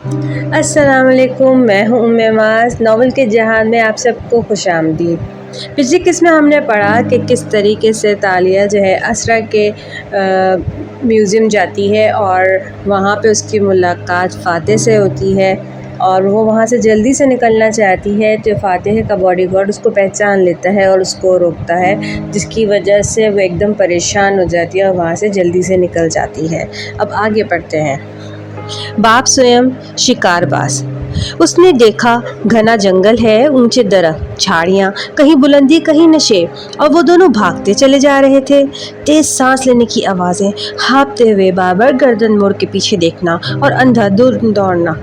السلام علیکم، میں ہوں معاذ۔ ناول کے جہان میں آپ سب کو خوش آمدید۔ پچھلی قسط میں ہم نے پڑھا کہ کس طریقے سے تالیہ جو ہے اسرا کے میوزیم جاتی ہے اور وہاں پہ اس کی ملاقات فاتح سے ہوتی ہے اور وہ وہاں سے جلدی سے نکلنا چاہتی ہے تو فاتح کا باڈی گارڈ اس کو پہچان لیتا ہے اور اس کو روکتا ہے، جس کی وجہ سے وہ ایک دم پریشان ہو جاتی ہے اور وہاں سے جلدی سے نکل جاتی ہے۔ اب آگے پڑھتے ہیں۔ باپ سوئم شکار باز۔ اس نے دیکھا گھنا جنگل ہے، اونچے درخت، جھاڑیاں، کہیں بلندی کہیں نشیب، اور وہ دونوں بھاگتے چلے جا رہے تھے۔ تیز سانس لینے کی آوازیں، ہانپتے ہوئے بار بار گردن موڑ کے پیچھے دیکھنا اور اندھا دور دوڑنا۔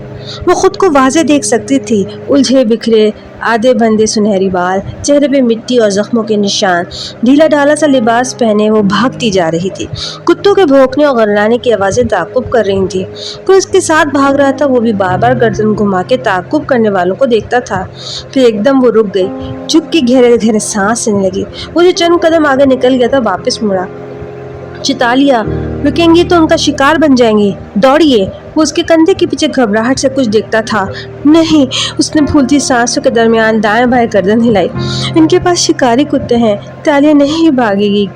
وہ خود کو واضح دیکھ سکتی تھی، الجھے بکھرے آدھے بندھے سنہری بال، چہرے پہ مٹی اور زخموں کے نشان، ڈھیلا ڈھالا سا لباس پہنے وہ بھاگتی جا رہی تھی۔ کتوں کے بھونکنے اور غرغرانے کی آوازیں تعاقب کر رہی تھیں۔ کوئی اس کے ساتھ بھاگ رہا تھا، وہ بھی بار بار گردن گھما کے تعاقب کرنے والوں کو دیکھتا تھا۔ پھر ایک دم وہ رک گئی، جھک کے گہرے گہرے سانس لینے لگی۔ وہ جو چند قدم آگے نکل گیا تھا واپس مڑا۔ چتالیہ رکیں گی تو ان کا شکار بن جائیں گی، دوڑیے۔ وہ اس کے کندھے کے پیچھے گھبراہٹ سے کچھ دیکھتا تھا۔ نہیں، اس نے پھولتی سانسوں کے درمیان دائیں بائیں گردن ہلائی۔ ان کے پاس شکاری کتے ہیں، تالیہ نہیں بھاگے گی،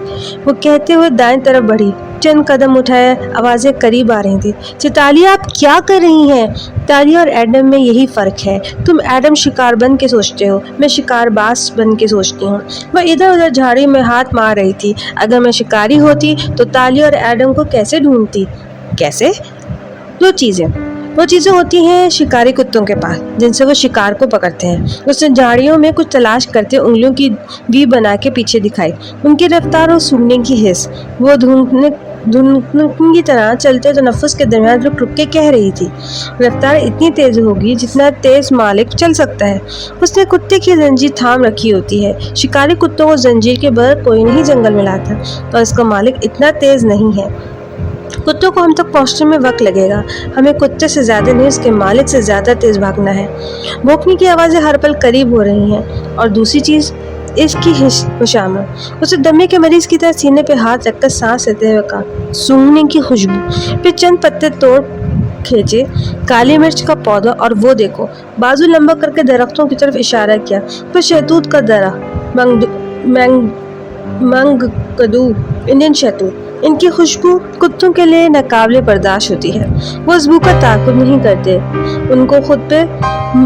وہ کہتے ہوئے دائیں طرف بڑھی۔ چند قدم اٹھائے، آوازیں قریب آ رہی تھی۔ چتالیہ آپ کیا کر رہی ہیں؟ تالیہ اور ایڈم میں یہی فرق ہے، تم ایڈم شکار بن کے سوچتے ہو، میں شکار باز بن کے سوچتی ہوں۔ وہ ادھر ادھر جھاڑی میں ہاتھ مار رہی تھی۔ اگر میں شکاری ہوتی تو تالیہ اور ایڈم کو کیسے ڈھونڈتی؟ کیسے؟ وہ چیزیں ہوتی ہیں شکاری کتوں کے پاس جن سے وہ شکار کو پکڑتے ہیں۔ اس نے جھاڑیوں میں کچھ تلاش کرتے انگلیوں کی وی بنا کے پیچھے دکھائی۔ ان کی رفتار اور سونگنے کی حس، وہ دھندلی کی طرح چلتے تنفس کے درمیان رک رک کے کہہ رہی تھی۔ رفتار اتنی تیز ہوگی جتنا تیز مالک چل سکتا ہے۔ اس نے کتے کی زنجیر تھام رکھی ہوتی ہے۔ شکاری کتوں کو زنجیر کے بغیر کوئی نہیں جنگل میں لاتا، اور اس کا مالک اتنا تیز نہیں ہے۔ کتوں کو ہم تک پہنچنے میں وقت لگے گا، ہمیں کتے سے زیادہ نہیں، اس کے مالک سے زیادہ تیز بھاگنا ہے۔ بھونکنے کی آوازیں ہر پل قریب ہو رہی ہیں، اور دوسری چیز اس کی خوشامد۔ اسے دمے کے مریض کی طرح سینے پہ ہاتھ رکھ کر سانس لیتے ہوئے کہا، سونگنے کی خوشبو۔ پھر چند پتے توڑ کھینچے، کالی مرچ کا پودا، اور وہ دیکھو، بازو لمبا کر کے درختوں کی طرف اشارہ کیا۔ پھر شہتوت کا درخت، منگکدو، انڈین شہتوت۔ ان کی خوشبو کتوں کے لیے ناقابل برداشت ہوتی ہے، وہ اس بو کا تعاقب نہیں کرتے۔ ان کو خود پہ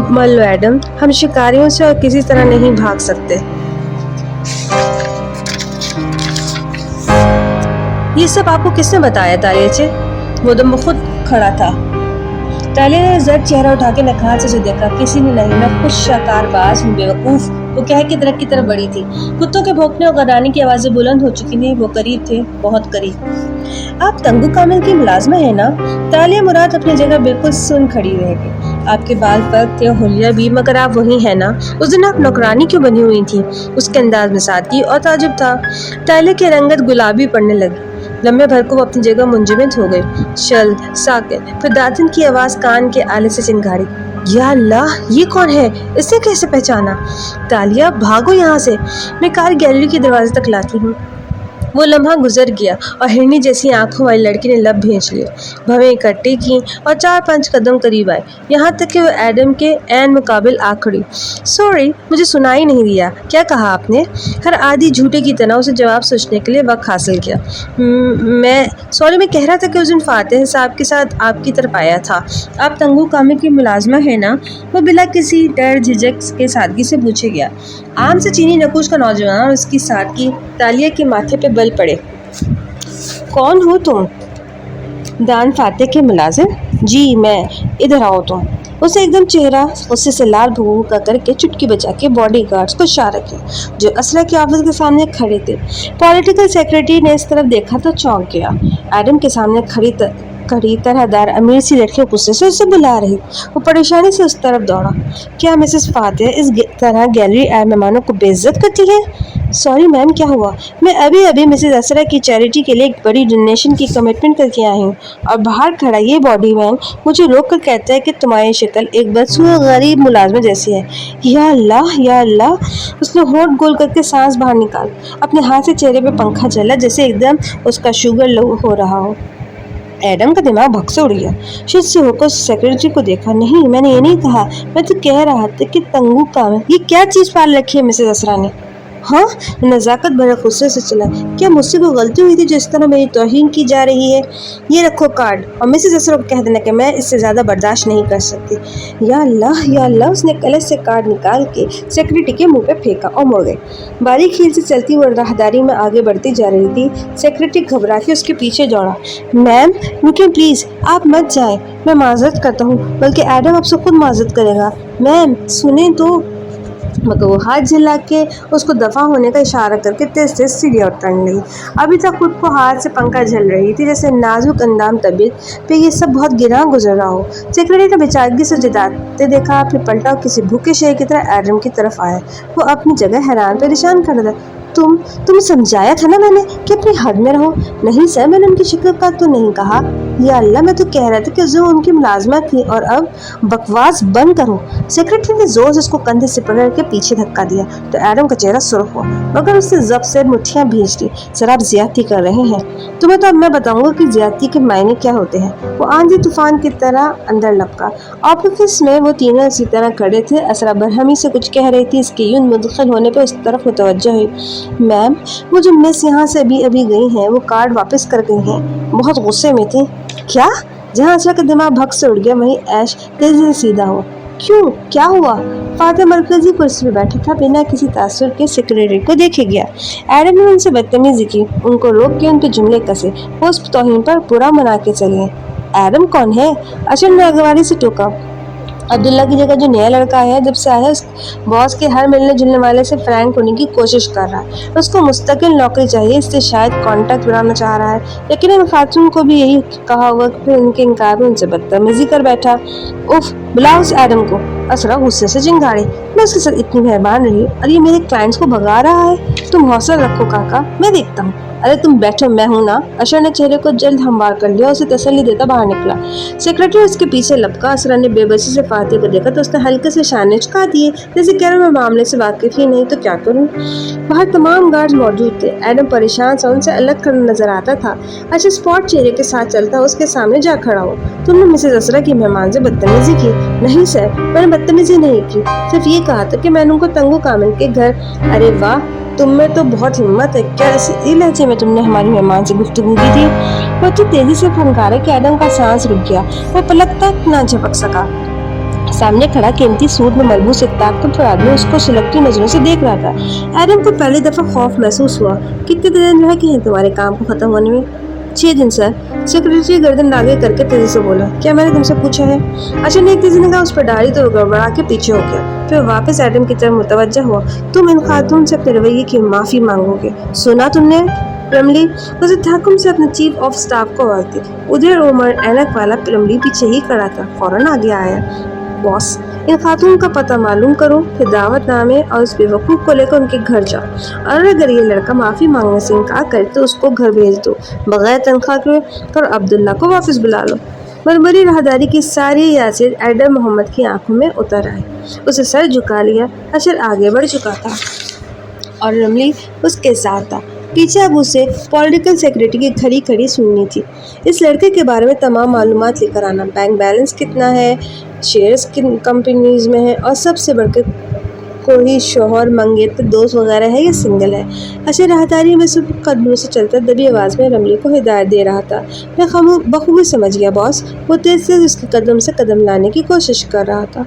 مل لو ایڈم، ہم شکاریوں سے اور کسی طرح نہیں بھاگ سکتے۔ یہ سب آپ کو کس نے بتایا تالیہ سے؟ وہ دم خود کھڑا تھا۔ تالیہ نے زرد چہرہ اٹھا کے نکھال سے اسے دیکھا۔ کسی نے نہیں، میں خود شکار باز ہوں بیوقوف، وہ کہہ کے درخت کی طرف بڑھی تھی۔ کتوں کے بھونکنے اور غرغرانے کی آوازیں بلند ہو چکی تھیں، وہ قریب تھے، بہت قریب۔ آپ تنگو کامل کی ملازمہ ہیں نا؟ تالیہ مراد اپنی جگہ بالکل سن کھڑی رہ گئی۔ آپ کے بال فرق تھے، حلیہ بھی، مگر آپ وہی ہیں نا؟ اس دن آپ نوکرانی کیوں بنی ہوئی تھی؟ اس کے انداز میں سادگی اور تعجب تھا۔ تالیہ کی رنگت گلابی پڑنے لگی۔ لمحے بھر کو وہ اپنی جگہ منجمد ہو گئی، چل ساکت۔ پھر دادن کی آواز کان کے آلے سے چنگھاڑی، یا اللہ، یہ کون ہے؟ اس نے کیسے پہچانا؟ تالیہ بھاگو یہاں سے، میں کار گیلری کے دروازے تک لاتی ہوں۔ وہ لمحہ گزر گیا اور ہرنی جیسی آنکھوں والی لڑکی نے لب بھینچ لیے، بھویں اکٹھی کیں اور 4-5 قدم قریب آئے، یہاں تک کہ وہ ایڈم کے عین مقابل آ کھڑی۔ سوری، مجھے سنائی نہیں دیا، کیا کہا آپ نے؟ ہر آدھی جھوٹے کی طرح اسے جواب سوچنے کے لیے وقت حاصل کیا۔ میں کہہ رہا تھا کہ اس دن فاتح صاحب کے ساتھ آپ کی طرف آیا تھا۔ آپ تنگو کامل کی ملازمہ ہیں نا؟ وہ بلا کسی ڈر جھجک کے سادگی سے پوچھے گیا۔ عام سے چینی نقوش کا نوجوان اور اس کی سادگی تالیہ کے ماتھے پہ بل پڑے۔ کون ہو تم؟ دان فاتح کے ملازم؟ جی میں، ادھر آؤ تم۔ اسے ایک دم چہرہ غصے سے لال بھگا کر کے چٹکی بجا کے باڈی گارڈز کو اشارہ کیا جو اسرا کے آفس کے سامنے کھڑے تھے۔ پولیٹیکل سیکرٹری نے اس طرف دیکھا تو چونک گیا۔ ایڈم کے سامنے کھڑی طرح دار امیر سی لڑکی غصے سے اسے بلا رہی، وہ پریشانی سے اس طرف دوڑا۔ کیا مسز فاتح اس طرح گیلری مہمانوں کو بے عزت کرتی ہے؟ سوری میم، کیا ہوا؟ میں ابھی مسز اسرا کی چیریٹی کے لیے ایک بڑی ڈونیشن کی کمٹمنٹ کر کے آئی ہوں، اور باہر کھڑا یہ باڈی مین مجھے روک کر کہتا ہے کہ تمہاری شکل ایک بدسور غریب ملازمہ جیسی ہے۔ یا اللہ، یا اللہ! اس نے ہونٹ گول کر کے سانس باہر نکال، اپنے ہاتھ سے چہرے پہ پنکھا چلا جیسے ایک دم اس کا شوگر لو ہو رہا ہو۔ एडम का दिमाग भग से उड़ गया। शिट से होकर सेक्रेटरी को देखा। नहीं, मैंने ये नहीं कहा, मैं तो कह रहा था कि तंगू काम है। ये क्या चीज पाल रखी है मिसेस असरा ने? हाँ, नजाकत भरे गुस्से से चला। क्या मुझसे कोई गलती हुई थी जिस तरह मेरी तौहीन की जा रही है? ये रखो कार्ड और मिसेस असरा को कह देना कि मैं इससे ज्यादा बर्दाश्त नहीं कर सकती। या अल्लाह या अल्लाह, उसने कलश से कार्ड निकाल के सेक्रेटरी के मुंह पे फेंका और मुड़ गई। बारीक हील से चलती वो राहदारी में आगे बढ़ती जा रही थी। सेक्रेटरी घबरा के उसके पीछे दौड़ा। मैम रुकिए प्लीज, आप मत जाएं, मैं माजरत करता हूँ, बल्कि एडम आपसे खुद माजरत करेगा। मैम सुने तो। मगर वो हाथ झिला के उसको दफा होने का इशारा करके तेज तेज सीढ़ियाँ उतरने लगी। अभी तक खुद को हाथ से पंखा झल रही थी, जैसे नाजुक अंदाम तबीयत पे ये सब बहुत गिरा गुजर रहा हो। सेक्रेटरी ने बेचारगी से जिताते देखा, फिर पलटा और किसी भूखे शेर की तरह एडम की तरफ आया। वो अपनी जगह हैरान परेशान कर रहा था। तुम्हें समझाया था ना मैंने कि अपनी हद में रहो। नहीं सर, मैंने उनकी शिक्ल का तो नहीं कहा। या अल्लाह, मैं तो कह रहा था कि जो उनकी मुलाजमत थी, और अब बकवास बंद करो। सेक्रेटरी ने जोर से उसको कंधे से पकड़ के पीछे धक्का दिया तो एडम का चेहरा सुर्ख हुआ, मगर उसने जब से मुट्ठियां भींच दी। सर आप ज्यादती कर रहे हैं। तुम्हें तो अब मैं बताऊंगा कि ज्यादती के मायने क्या होते हैं। वो आंधी तूफान की तरह अंदर लपका। ऑफिस में वो तीनों इसी तरह खड़े थे। असरा बरहमी से कुछ कह रही थी। इसके यूं मुदखल होने पर उस तरफ मुतवज्जो हुई। मैम, वो जो मिस यहाँ से अभी गई हैं, वो कार्ड वापस कर गई हैं। बहुत गुस्से में थी। क्या? जहाँ असरा का दिमाग भग से उड़ गया, वहीं ऐश तेजी से सीधा हुआ। क्यों, क्या हुआ? फातिह मरकजी कुर्सी पे बैठा था, बिना किसी तासुर के सेक्रेटरी को देखे गया। एडम ने उनसे बदतमीजी की, उनको रोक के उनके जुमले कसे। वो उस तौहीन पर बुरा मना के चले। एडम कौन है? अशर ने अगवारी से टोका। अब्दुल्ला की जगह जो नया लड़का है, जब से आया, बॉस के हर मिलने जुलने वाले से फ्रैंक होने की कोशिश कर रहा है। उसको मुस्तकिल नौकरी चाहिए, इससे शायद कॉन्टैक्ट बनाना चाह रहा है। लेकिन इन खातून को भी यही कहा होगा, फिर उनके इनकार में उनसे बदतमीजी कर बैठा। उफ, बुलाओ उस एडम को। असरा गुस्से से चिंगाड़ी। मैं उसके साथ इतनी मेहरबान रही और ये मेरे क्लाइंट्स को भगा रहा है। तुम हौसला रखो काका, मैं देखता हूँ। अरे तुम बैठो, मैं हूं ना। अशर ने चेहरे को जल्द हमवार कर लिया, उसे तसल्ली देता बाहर निकला। सेक्रेटरी उसके पीछे लपका। असरा ने बेबसी से फातिह को देखा तो उसने हल्के से शाने झुका दिए, जैसे कह रहा मैं मामले से वाकिफ ही नहीं तो क्या करूं। बाहर तमाम गार्ड्स मौजूद थे। एडम परेशान सा उनसे अलग खड़ा नजर आता था। अच्छा स्पॉट चेहरे के साथ चलता उसके सामने जा खड़ा हो। तुमने मिसेज असरा की मेहमान से बदतमीजी की? नहीं सर, मैंने बदतमीजी नहीं की, सिर्फ ये कहा था कि मैंने उनको तंगू कामिल के घर। अरे वाह, तुम में तो बहुत हिम्मत है। क्या इसी लहजे में तुमने हमारी मेहमान से गुफ्तगू की थी? वो तो तेजी से फनकारे कि एडम का सांस रुक गया। वो पलक तक ना झपक सका। सामने खड़ा कीमती सूट में मलबूस एक ताकतवर आदमी उसको सुलगती नजरों से देख रहा था। एडम को पहली दफा खौफ महसूस हुआ। कितने दिन रह गए हैं तुम्हारे काम को खत्म होने में? 6 दिन सर। सेक्रेटरी गर्दन आगे करके तेजी से बोला। क्या मैंने तुमसे पूछा है? अच्छा ने एक तेजी ने कहा। उस पर दाढ़ी तो गड़बड़ा के पीछे हो गया, फिर वापस एडम की तरफ मुतवज्जा हुआ। तुम इन खातून से अपने रवैये की माफी मांगोगे, सुना तुमने? रमली उसे तहकुम से अपने चीफ ऑफ स्टाफ को आवाज दी। उधर उमर ऐनक वाला रमली पीछे ही खड़ा था, फौरन आगे आया। बॉस, इन खातून का पता मालूम करो, फिर दावतनामे और उस बेवकूफ़ को लेकर उनके घर जाओ, और अगर ये लड़का माफ़ी मांगने से इनकार करे तो उसको घर भेज दो बगैर तनख्वाह के, और अब्दुल्ला को वापस बुला लो। मरमरी राहदारी की सारी यासिर एडम मोहम्मद की आंखों में उतर आई। उसे सर झुका लिया। अशर आगे बढ़ चुका था और रमली उसके साथ था। पीछे अब उसे पॉलिटिकल सेक्रेटरी की खड़ी खड़ी सुननी थी। इस लड़के के बारे में तमाम मालूमात लेकर आना, बैंक बैलेंस कितना है, शेयर्स किन कंपनीज में है, और सबसे बढ़कर कोई शोहर मंगेतर दोस्त वगैरह है या सिंगल है। अशर राहदारी में सब कदमों से चलता दबी आवाज़ में रमली को हिदायत दे रहा था। मैं बखूबी समझ गया बॉस। वो तेज से उसके कदम से कदम लाने की कोशिश कर रहा था।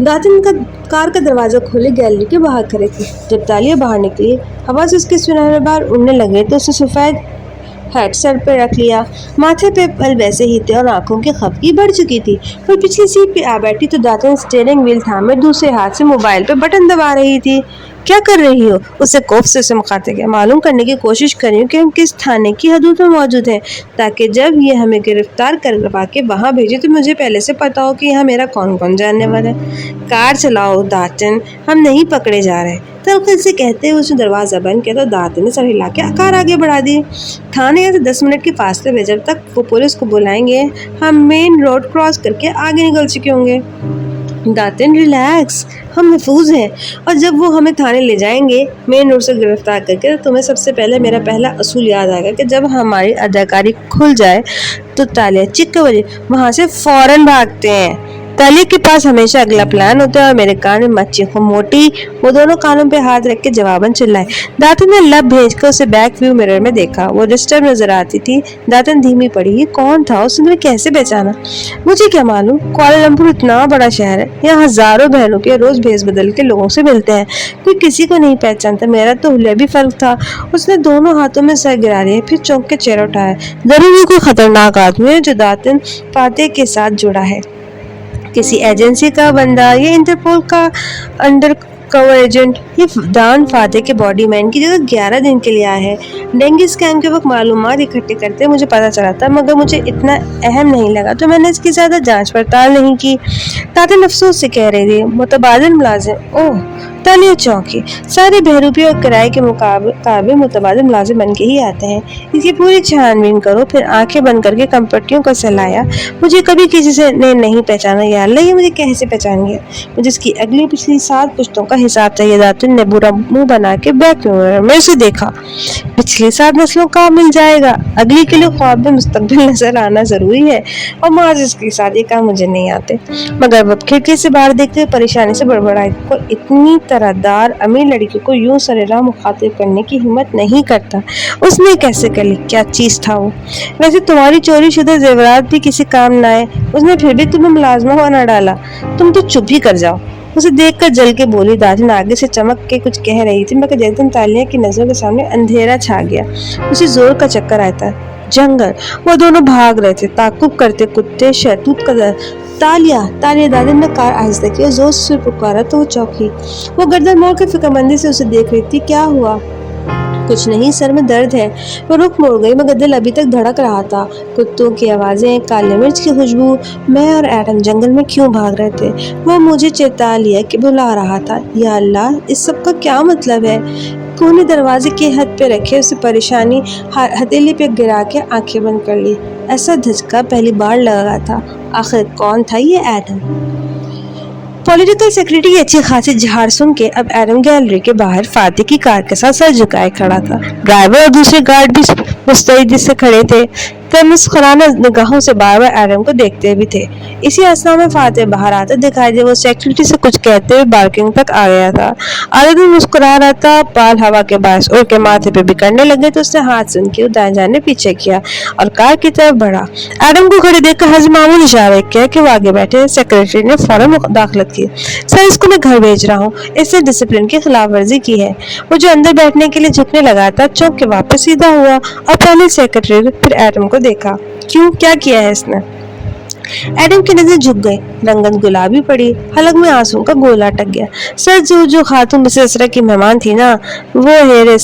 दातिन का कार का दरवाज़ा खोले गैलरी के बाहर खड़े थे। जब तालियां बाहर निकली, हवा से उसके सुनहरे बाल उड़ने लगे तो उसने सफ़ेद हैट सर पे रख लिया। माथे पे पल वैसे ही थे और आंखों की खपकी बढ़ चुकी थी। पर पिछली सीट पे आ बैठी तो दातिन स्टीयरिंग व्हील थामे दूसरे हाथ से मोबाइल पे बटन दबा रही थी। क्या कर रही हो? उसे कोफ से मुखातिब किया। मालूम करने की कोशिश कर रही हूँ कि हम किस थाने की हदूद में मौजूद हैं, ताकि जब ये हमें गिरफ्तार करवा के वहाँ भेजे तो मुझे पहले से पता हो कि यहाँ मेरा कौन कौन जानने वाला है। कार चलाओ दातिन, हम नहीं पकड़े जा रहे। तलखी से कहते हुए उसने दरवाज़ा बंद किया तो दातिन ने सर हिला के कार आगे बढ़ा दी। थाने से 10 मिनट के फासले में जब तक वो पुलिस को बुलाएंगे, हम मेन रोड क्रॉस करके आगे निकल चुके होंगे। داتن ریلیکس، ہم محفوظ ہیں، اور جب وہ ہمیں تھانے لے جائیں گے مین روڈ سے گرفتار کر کے، تو تمہیں سب سے پہلے میرا پہلا اصول یاد آئے گا کہ جب ہماری اداکاری کھل جائے تو تالیہ چک کے وہاں سے فوراً بھاگتے ہیں۔ تالیہ کے پاس ہمیشہ اگلا پلان ہوتا ہے اور میرے کان میں مت چیخو موٹی، وہ دونوں کانوں پہ ہاتھ رکھ کے جواباً چلائے۔ داتن نے لب بھیج کر اسے بیک ویو مرر میں دیکھا، وہ ڈسٹرب نظر آتی تھی۔ داتن دھیمی پڑی، یہ کون تھا؟ اس نے کیسے پہچانا؟ مجھے کیا معلوم، کوالالمپور اتنا بڑا شہر ہے، یہاں ہزاروں بہنوں کے روز بھیس بدل کے لوگوں سے ملتے ہیں، کوئی کسی کو نہیں پہچانتا۔ میرا تو حلیہ بھی فرق تھا۔ اس نے دونوں ہاتھوں میں سر گرا لیا، پھر چونک کے چہرہ اٹھایا۔ ضرور یہ کوئی خطرناک آدمی ہے جو داتن فاتح کے ساتھ جڑا ہے، کسی ایجنسی کا بندہ یا انٹرپول کا انڈر کور ایجنٹ۔ یہ ڈان فاتح کے باڈی مین کی جگہ 11 دن کے لیے آیا ہے۔ ڈینگی اسکیم کے وقت معلومات اکٹھے کرتے مجھے پتا چلا تھا، مگر مجھے اتنا اہم نہیں لگا تو میں نے اس کی زیادہ جانچ پڑتال نہیں کی۔ داتن افسوس سے کہہ رہی تھی، متبادل ملازم، اوہ! تالیہ چونکی۔ سارے بہروپی اور کرائے کے مقابلے متبادل ملازم بن کے ہی آتے ہیں۔ اس کی پوری چھان بین کرو۔ پھر آنکھیں بند کر کے کمپٹیوں کو سہلایا۔ مجھے کبھی کسی سے نے نہیں پہچانا، یا اللہ یہ مجھے کیسے پہچان گیا؟ مجھے اس کی اگلی پچھلی 7 پشتوں کا حساب چاہیے۔ داتن نے برا منہ بنا کے بیک مرر میں اسے دیکھا۔ پچھلی 7 نسلوں کا مل جائے گا، اگلی کے لیے خواب میں مستقبل نظر آنا ضروری ہے، اور معزز کے ساتھ یہ کام مجھے نہیں آتے۔ مگر وہ کھڑکی سے باہر دیکھتے ہوئے پریشانی سے بڑبڑائی، کوئی اتنی طرحدار امیر لڑکی کو یوں سرراہ مخاطب کرنے کی ہمت نہیں کرتا۔ اس نے کیسے کر لی؟ کیا چیز تھا وہ؟ ویسے تمہاری چوری شدہ زیورات بھی کسی کام نہ آئے، اس نے پھر بھی تمہیں ملازمہ بنا ڈالا، تم تو چپ ہی کر جاؤ۔ اسے دیکھ کر جل کے بولی۔ داتن آگے سے چمک کے کچھ کہہ رہی تھی، مگر ایک دم تالیہ کی نظروں کے سامنے اندھیرا چھا گیا۔ اسے زور کا چکر آیا تھا۔ جنگل، وہ دونوں بھاگ رہے تھے، تعاقب کرتے کتے، شہتوت کا تالیہ تالیہ۔ داتن نے کار آہستہ کی اور زور سے پکارا تو وہ چونکی۔ وہ گردن موڑ کے فکر مندی سے اسے دیکھ رہی تھی۔ کیا ہوا؟ کچھ نہیں، سر میں درد ہے۔ وہ رخ موڑ گئی، مگر دل ابھی تک دھڑک رہا تھا۔ کتوں کی آوازیں، کالے مرچ کی خوشبو، میں اور ایڈم جنگل میں کیوں بھاگ رہے تھے؟ وہ مجھے چیتا لیا کہ بلا رہا تھا۔ یا اللہ، اس سب کا کیا مطلب ہے؟ کونے دروازے کے ہتھ پہ رکھے اسے پریشانی ہتھیلی پہ گرا کے آنکھیں بند کر لی۔ ایسا دھچکا پہلی بار لگا تھا۔ آخر کون تھا یہ ایڈم؟ پولیٹیکل سیکریٹری کی اچھی خاصی جھاڑ سن کے اب ایڈم گیلری کے باہر فاتح کی کار کے ساتھ سر جھکائے کھڑا تھا۔ ڈرائیور اور دوسرے گارڈ بھی مستعد سے کھڑے تھے، مسخرانہ نگاہوں سے بار بار ایڈم کو دیکھتے بھی تھے۔ اسی اثنا میں فاتح باہر آتا دکھائی دیا۔ وہ سیکریٹری سے کچھ کہتے ہوئے پارکنگ تک آ گیا تھا۔ آدھے دن مسکرا رہا تھا، بال ہوا کے باعث اڑ کے ماتھے پہ بکھرنے لگے تو اس نے ہاتھ سے ان کی دائیں جانب پیچھے کیا اور کار کی طرف بڑھا۔ ایڈم کو کھڑے دیکھ کر حضرت معمول اشارہ کیا کہ وہ آگے بیٹھے۔ سیکریٹری نے فوراً مداخلت کی۔ سر، اس کو میں گھر بھیج رہا ہوں، اس نے ڈسپلن کی خلاف ورزی کی ہے۔ وہ جو اندر بیٹھنے کے لیے جھکنے لگا تھا چونک کے واپس سیدھا ہوا اور پہلے سیکریٹری پھر ایڈم کو دیکھا۔ کیوں؟ کیا کیا ہے اس نے؟ ایڈم کی نظر جھک گئی، رنگت گلابی پڑی، حلق میں آنسو کا گولا اٹک گیا۔ سر، جو خاتون مسز اسرا کی مہمان تھی نا، وہ ہیرس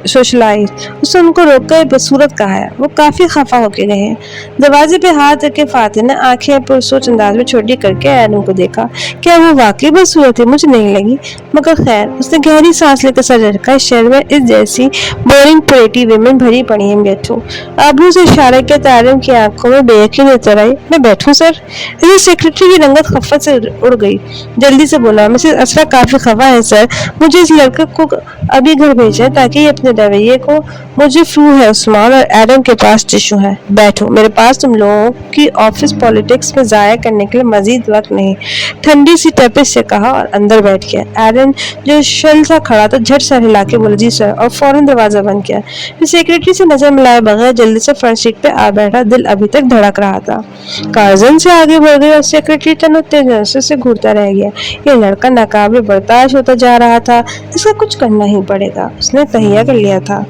سوشلائٹ، اس نے ان کو روک کر بدصورت کہا ہے۔ وہ کافی خفا ہو کے گئے ہیں۔ دروازے پہ ہاتھ رکھ کے فاتح نے آنکھیں پرسوچ انداز میں چھوٹی کر کے ایڈم کو دیکھا۔ کیا وہ واقعی بدصورت ہے؟ مجھے نہیں لگی، مگر خیر۔ اس نے گہری سانس لے کر سر جھٹکا۔ اس شہر میں اس جیسی بورنگ پریٹی ویمن بھری پڑی ہیں، بیٹھو۔ ابرو سے اشارہ کیا تو ایڈم کی آنکھوں میں بے یقینی اتر آئی۔ میں بیٹھوں سر؟ سیکریٹری کی رنگت خفت سے اڑ گئی، جلدی سے بولا۔ مسز اسرا کافی خفا ہے سر، مجھے اس لڑکے کو ابھی گھر بھیجا ہے تاکہ یہ اپنے رویے کو، مجھے فلو ہے عثمان، اور ایڈم کے پاس ٹشو ہے۔ بیٹھو، میرے پاس تم لوگوں کی آفس پالیٹکس میں ضائع کرنے کے لیے مزید وقت نہیں، ٹھنڈی سی ٹپش سے کہا اور اندر بیٹھ گیا۔ ایڈم جو شل سا کھڑا تھا جھٹ سر ہلا کے بولا، جی سر، اور فوراً دروازہ بند کیا۔ پھر سیکریٹری سے نظر ملائے بغیر جلدی سے فرنٹ سیٹ پہ آ بیٹھا۔ دل ابھی تک دھڑک رہا تھا۔ کارزن سے آگے بڑھ گئی اور سیکریٹری تنوتے نظر سے گھورتا رہ گیا۔ یہ لڑکا ناقابل برداشت ہوتا جا رہا تھا، اس کا کچھ کرنا ہی پڑے گا، اس نے تہیہ کر لیا تھا۔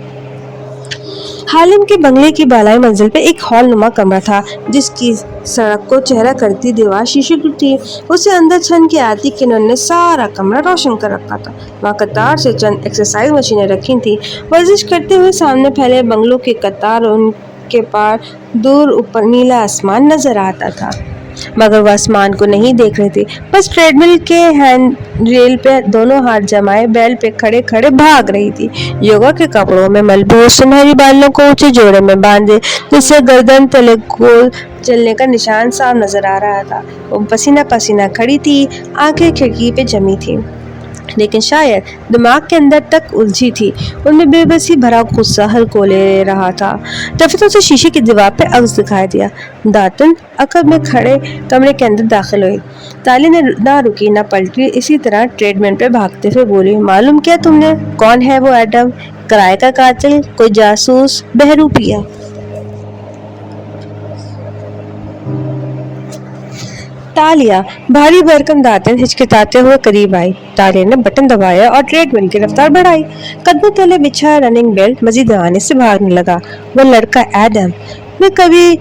حالم کے بنگلے کی بالائی منزل پہ ایک ہال نما کمرہ تھا جس کی سڑک کو چہرہ کرتی دیوار شیشے کی تھی۔ اسے اندر چھن کے آتی کہ انہوں نے سارا کمرہ روشن کر رکھا تھا۔ وہاں قطار سے چند ایکسرسائز مشینیں رکھی تھیں۔ ورزش کرتے ہوئے سامنے پھیلے بنگلوں کی قطار اور ان کے پار دور اوپر نیلا آسمان نظر آتا تھا۔ मगर वो आसमान को नहीं देख रही थी, बस ट्रेडमिल के हैंड रेल पे दोनों हाथ जमाए बैल पे खड़े खड़े भाग रही थी। योगा के कपड़ों में मलबूस सुनहरी बालों को ऊंचे जोड़े में बांधे, जिससे गर्दन तले गोल चलने का निशान साफ नजर आ रहा था। वो पसीना पसीना खड़ी थी, आंखें खिड़की पे जमी थी, लेकिन शायद दिमाग के अंदर तक उलझी थी। उनमें बेबसी भरा गुस्सा हल्को ले रहा था। दफतरों से शीशे की दीवार पे अक्स दिखाई दिया। दातन अकब में खड़े कमरे के अंदर दाखिल हुई। ताली ने ना रुकी ना पलटी, इसी तरह ट्रेडमिल पे भागते हुए बोली, मालूम क्या तुमने कौन है वो एडम? किराए का कातिल, कोई जासूस, बहरूपिया? तालिया भारी भरकम दातन हिचकिचाते हुए करीब आई। तालिया ने बटन दबाया और ट्रेडमिल की रफ्तार बढ़ाई। कदमों तले बिछा रनिंग बेल्ट मजीद दबाने से भागने लगा। वो लड़का एडम, मैं कभी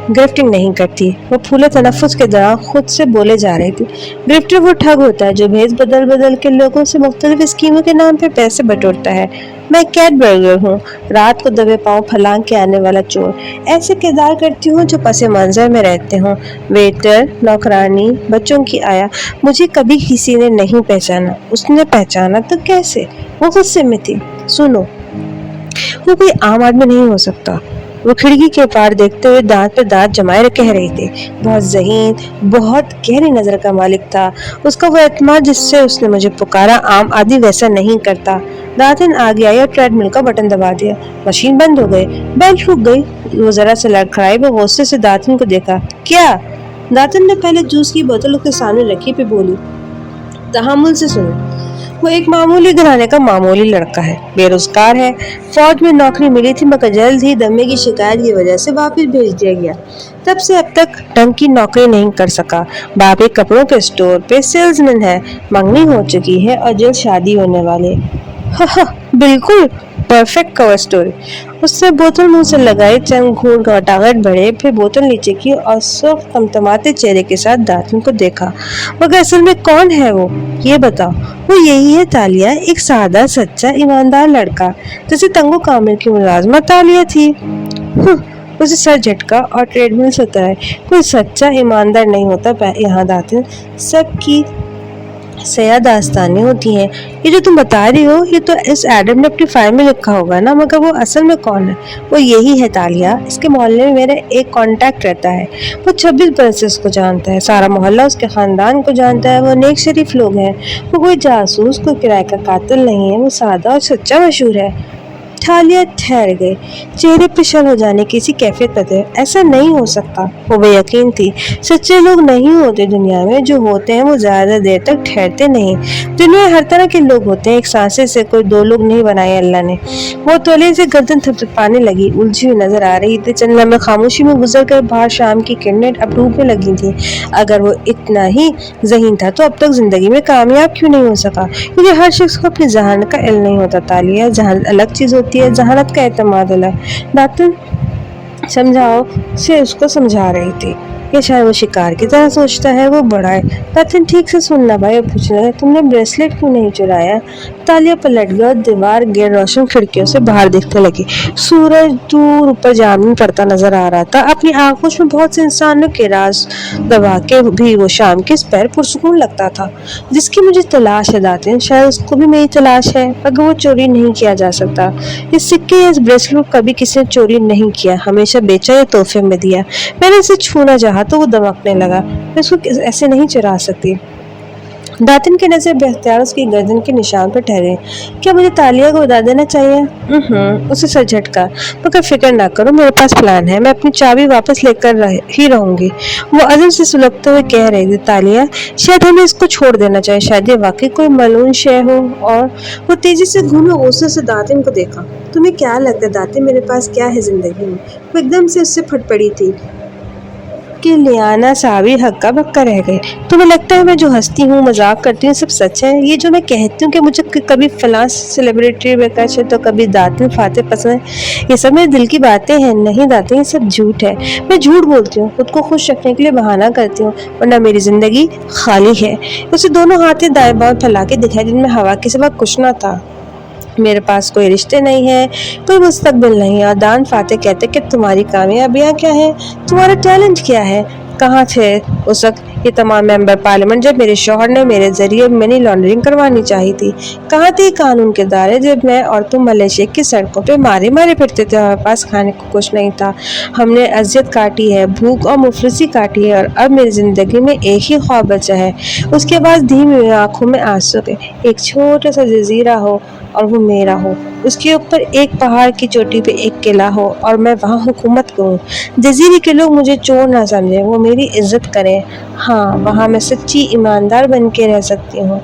ग्रिफ्टिंग नहीं करती, वो फूले तनफ्फुस के दौरान खुद से बोले जा रही थी। ग्रिफ्टर वो ठग होता है जो भेज बदल बदल के लोगों से मुख्तलिफ स्कीमों के नाम पे पैसे बटोरता है। मैं कैट बर्गर हूँ, रात को दबे पाँव फलांग के आने वाला चोर। ऐसे किरदार करती हूँ जो पसे मंजर में रहते हों। वेटर, नौकरानी, बच्चों की आया, मुझे कभी किसी ने नहीं पहचाना। उसने पहचाना तो कैसे? वो गुस्से में थी। सुनो, वो कोई आम आदमी नहीं हो सकता। वो खिड़की के पार देखते हुए दांत पे दांत जमाए कह रही थी। बहुत ज़हीन, बहुत गहरी नजर का मालिक था। उसका वो एतमाद जिससे उसने मुझे पुकारा आम आदमी वैसा नहीं करता। दातन आगे आई और ट्रेडमिल का बटन दबा दिया। मशीन बंद हो गई, बेल्ट रुक गई। वो जरा से लड़खड़ाई, वो गुस्से से दातन को देखा। क्या? दातन ने पहले जूस की बोतल उसके सामने रखी पे बोली, तहम्मुल से सुनो। वो एक मामूली घराने का मामूली लड़का है, बेरोजगार है। फौज में नौकरी मिली थी मगर जल्द ही दमे की शिकायत की वजह से वापस भेज दिया गया। तब से अब तक ढंग की नौकरी नहीं कर सका। बाप एक कपड़ों के स्टोर पे सेल्समैन है। मंगनी हो चुकी है और जल्द शादी होने वाली है। बिल्कुल परफेक्ट कवर स्टोरी। उसने बोतल मुंह से लगाई, चंद घूंट घटाघट बढ़े, फिर बोतल नीचे की और सुर्ख तमतमाते चेहरे के साथ दातन को देखा। मगर असल में कौन है वो, ये बताओ। वो यही है तालिया, एक सादा सच्चा ईमानदार लड़का, जैसे तंगो कामिल की मुलाजमा तालिया थी। उसे सर झटका और ट्रेडमिल से उतरा। कोई सच्चा ईमानदार नहीं होता यहाँ दातन, सबकी सया दास्तानें होती हैं। ये जो तुम बता रही हो ये तो इस एडम ने अपनी फाइल में लिखा होगा ना, मगर वो असल में कौन है? वो यही है तालिया। इसके मोहल्ले में मेरा एक कांटेक्ट रहता है। वो 26 बरस से उसको जानता है। सारा मोहल्ला उसके खानदान को जानता है। वो नेक शरीफ लोग हैं। वो कोई जासूस, कोई किराए का कातिल नहीं है। वो सादा और सच्चा मशहूर है। तालिया ठहर गई, चेहरे पे शर्म हो जाने की सी कैफियत पैदा। ऐसा नहीं हो सकता, वो बेयकीन थी। सच्चे लोग नहीं होते दुनिया में, जो होते हैं वो ज्यादा देर तक ठहरते नहीं। दुनिया हर तरह के लोग होते हैं, एक सांसे से कोई दो लोग नहीं बनाए अल्लाह ने। वो तोले से गर्दन थपथपाने लगी, उलझी हुई नजर आ रही थी। चंद लम्हे खामोशी में गुजर कर बाहर शाम की किरणें अब डूबने लगी थी। अगर वो इतना ही ज़हीन था तो अब तक जिंदगी में कामयाब क्यों नहीं हो सका? क्योंकि हर शख्स को अपनी जहानत का इल्म नहीं होता। तालिया, जहानत अलग चीज होती है, जहानत का एतमाद अलग। दातन समझाओ से उसको समझा रही थी। या शायद वो शिकार की तरह सोचता है। वो बड़ा है। दातन ठीक से सुनना भाई, पूछने लगा, तुमने ब्रेसलेट क्यों नहीं चुराया? तालिया पलट गया, दीवार गैर रोशन खिड़कियों से बाहर दिखने लगी। सूरज दूर ऊपर जामुन पड़ता नजर आ रहा था। अपनी आंखों में बहुत से इंसानों के राज दबा के भी वो शाम के पैर पुरसुकून लगता था। जिसकी मुझे तलाश है दातन, शायद उसको भी मेरी तलाश है, मगर वो चोरी नहीं किया जा सकता। इस सिक्के या इस ब्रेसलेट को कभी किसी ने चोरी नहीं किया, हमेशा बेचा या तोहफे में दिया। मैंने इसे छूना चाहा तो वो दमकने लगा। मैं इसको ऐसे नहीं चुरा सकती। दातन की नजर बेख्तियार उसकी गर्दन के निशान पर ठहरे। क्या मुझे तालिया को बता देना चाहिए? उसे सर झटका। मगर फिक्र ना करो, मेरे पास प्लान है। मैं अपनी चाबी वापस लेकर ही रहूंगी। वो अजम से सुलगते हुए कह रही थी। तालिया, शायद हमें इसको छोड़ देना चाहिए, शायद ये वाकई कोई मलून शय हो। और वो तेजी से घूमे, गुस्से से दातन को देखा। तुम्हें क्या लगता है दातन, मेरे पास क्या है जिंदगी में? वो एकदम से उससे फट पड़ी थी कि लियाना साबिर हक्का बक्का रह गए। तुम्हें लगता है मैं जो हंसती हूँ, मजाक करती हूँ, सब सच है? ये जो मैं कहती हूँ कि मुझे कभी फलां सेलिब्रिटी बेकश है तो कभी दातन फाते पसंद है, ये सब मेरे दिल की बातें हैं। नहीं दातन, ये सब झूठ है। मैं झूठ बोलती हूँ, खुद को खुश रखने के लिए बहाना करती हूँ, वरना मेरी जिंदगी खाली है। उसे दोनों हाथें दाएं बाएं फैला के दिखाई, जिनमें हवा के सिवा कुछ ना था। मेरे पास कोई रिश्ते नहीं है, कोई मुस्तकबिल नहीं। और दान फाते कहते कि तुम्हारी कामयाबियाँ क्या है, तुम्हारा टैलेंट क्या है? कहाँ थे उस वक्त ये तमाम मेंबर पार्लियामेंट जब मेरे शौहर ने मेरे जरिए मनी लॉन्ड्रिंग करवानी चाहिए थी? कहाँ थे कानून के दायरे जब मैं और तुम मलेशिया की सड़कों पे मारे मारे फिरते थे? हमारे पास खाने को कुछ नहीं था। हमने अजियत काटी है, भूख और मुफलिसी काटी है, और अब मेरी जिंदगी में एक ही ख्वाब बचा है। उसके बाद धीमी आंखों में आंसू के, एक छोटा सा जजीरा हो और वो मेरा हो, उसके ऊपर एक पहाड़ की चोटी पे एक किला हो और मैं वहाँ हुकूमत करूँ। जजीरे के लोग मुझे चोर ना समझें, वो मेरी इज्जत करें। हाँ, वहाँ मैं सच्ची ईमानदार बन के रह सकती हूँ,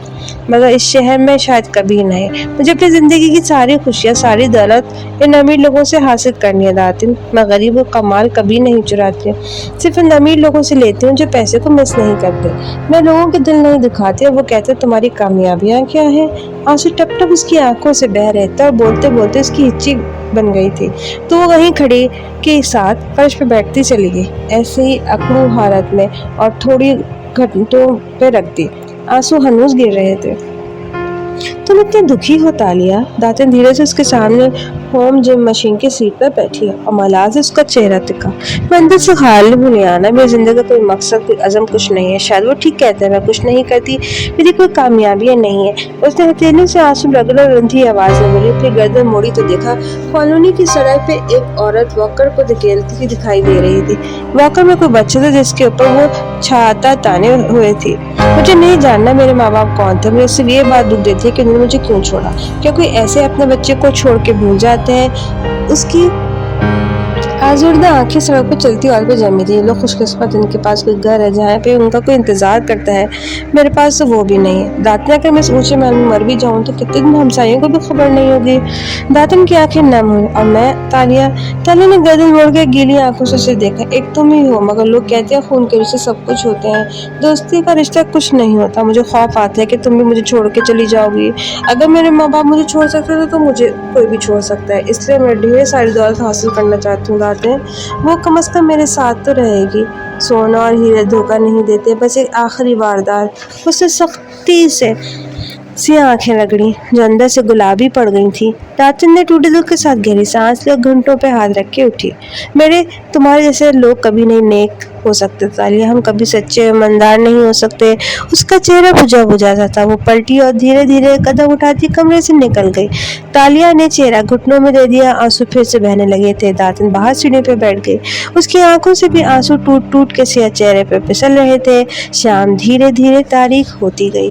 मगर इस शहर में शायद कभी नहीं। मुझे अपनी ज़िंदगी की सारी खुशियाँ, सारी दौलत इन अमीर लोगों से हासिल करनी है दातिन। मैं गरीबों का माल कभी नहीं चुराती हूँ, सिर्फ इन अमीर लोगों से लेती हूँ जो पैसे को मिस नहीं करते। मैं लोगों के दिल नहीं दिखाती और वो कहते तुम्हारी कामयाबियाँ क्या हैं? आंसू टप टप उसकी आंखों से बह रहे थे और बोलते बोलते उसकी हिच्ची बन गई थी, तो वो वहीं खड़े के साथ फर्श पे बैठती चली गई, ऐसे ही अकड़ू हालत में, और थोड़ी घंटों पे रख दी। आंसू हनूस गिर रहे थे। तुम इतनी दुखी हो तालिया? दातिन धीरे से उसके सामने होम जिम मशीन की सीट पर बैठी है और मलाज से उसका चेहरा तिका। मैं अंदर से ख्याल नहीं आना, मेरी जिंदगी का कोई मकसद, कोई अज़म कुछ नहीं है। शायद वो ठीक कहते हैं, मैं कुछ नहीं करती, मेरी कोई कामयाबी नहीं है। उसने हथेली से आंसू रगड़ा, रंधी आवाज में बोली। फिर गर्दन मोड़ी तो देखा कॉलोनी की सड़क पे एक औरत वॉकर को धकेलती हुई दिखाई दे रही थी। वॉकर में कोई बच्चा था जिसके ऊपर वो छाता ताने हुए थी। मुझे नहीं जानना मेरे माँ बाप कौन थे, मुझे सिर्फ ये बात दुख देती है कि उन्होंने मुझे क्यों छोड़ा। क्या कोई ऐसे अपने बच्चे को छोड़ के भूल जाते हैं? उसकी आज़ुर्दा आंखें सड़क पर चलती औरत पे जमी थी। लोग खुशकिस्मत उनके पास कोई घर है जहाँ पे उनका कोई इंतजार करता है, मेरे पास तो वो भी नहीं है। दातिन, अगर मैं इस ऊंचे महल में मर भी जाऊँ तो कितने दिन हमसाइयों को भी खबर नहीं होगी। दातिन की आंखें नम हुई। और मैं? तालिया ने गर्दन मोड़ के गीली आंखों से उसे देखा। एक तुम ही हो, मगर लोग कहते हैं खून के रिश्ते सब कुछ होते हैं, दोस्ती का रिश्ता कुछ नहीं होता। मुझे खौफ आता है कि तुम भी मुझे छोड़ के चली जाओगी। अगर मेरे माँ बाप मुझे छोड़ सकते थे तो मुझे कोई भी छोड़ सकता है, इसलिए मैं ढेर सारी दौलत हासिल करना चाहती हूँ। वो कम से कम मेरे साथ तो रहेगी। सोना और हीरे धोखा नहीं देते, बस एक आखिरी वारदात। उससे सख्ती से सी आंखें रगड़ी जो अंदर से गुलाबी पड़ गई थी। दातिन ने टूटे दिल के साथ गहरी सांस ली और घुटनों पे हाथ रख के उठी। मेरे तुम्हारे जैसे लोग कभी नहीं नेक हो सकते तालिया, हम कभी सच्चे ईमानदार नहीं हो सकते। उसका चेहरा बुझा बुझा सा था। वो पलटी और धीरे धीरे कदम उठाती कमरे से निकल गई। तालिया ने चेहरा घुटनों में दे दिया, आंसू फिर से बहने लगे थे। दातिन बाहर सीढ़ी पे बैठ गई, उसकी आंखों से भी आंसू टूट टूट के सिया चेहरे पे फिसल रहे थे। शाम धीरे धीरे तारीख होती गई।